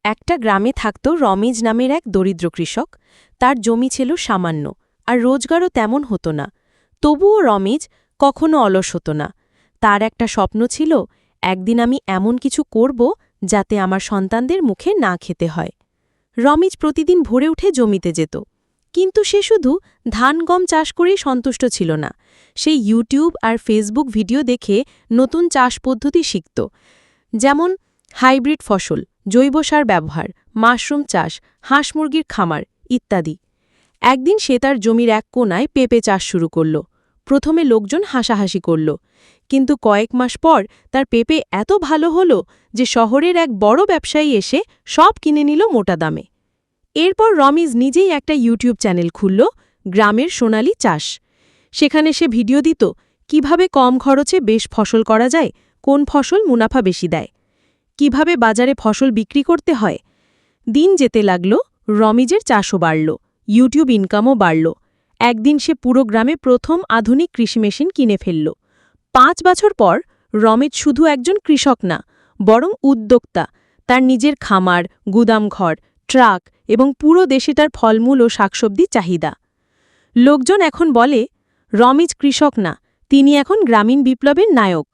একটা গ্রামে থাকত রমেজ নামের এক দরিদ্র কৃষক। তার জমি ছিল সামান্য, আর রোজগারও তেমন হতো না। তবুও রমেজ কখনো অলস হতো না। তার একটা স্বপ্ন ছিল, একদিন আমি এমন কিছু করব যাতে আমার সন্তানদের মুখে না খেতে হয়। রমেজ প্রতিদিন ভোরে উঠে জমিতে যেত, কিন্তু সে শুধু ধান গম চাষ করেই সন্তুষ্ট ছিল না। সে ইউটিউব আর ফেসবুক ভিডিও দেখে নতুন চাষ পদ্ধতি শিখত, যেমন হাইব্রিড ফসল, জৈব সার ব্যবহার, মাশরুম চাষ, হাঁস মুরগির খামার ইত্যাদি। একদিন সে তার জমির এক কোণায় পেঁপে চাষ শুরু করল। প্রথমে লোকজন হাসাহাসি করল, কিন্তু কয়েক মাস পর তার পেঁপে এত ভালো হল যে শহরের এক বড় ব্যবসায়ী এসে সব কিনে নিল মোটা দামে। এরপর রমেজ নিজেই একটা ইউটিউব চ্যানেল খুলল, গ্রামের সোনালী চাষ। সেখানে সে ভিডিও দিত কিভাবে কম খরচে বেশ ফসল করা যায়, কোন ফসল মুনাফা বেশি দেয়, কিভাবে বাজারে ফসল বিক্রি করতে হয়। দিন যেতে লাগল, রমেজের চাষও বাড়ল, ইউটিউব ইনকামও বাড়ল। একদিন সে পুরো গ্রামে প্রথম আধুনিক কৃষি মেশিন কিনে ফেলল। ৫ বছর পর রমেজ শুধু একজন কৃষক না, বরং উদ্যোক্তা। তার নিজের খামার, গুদামঘর, ট্রাক এবং পুরো দেশে তার ফলমূল ও শাকসবজি চাহিদা। লোকজন এখন বলে, রমেজ কৃষক না, তিনি এখন গ্রামীণ বিপ্লবের নায়ক।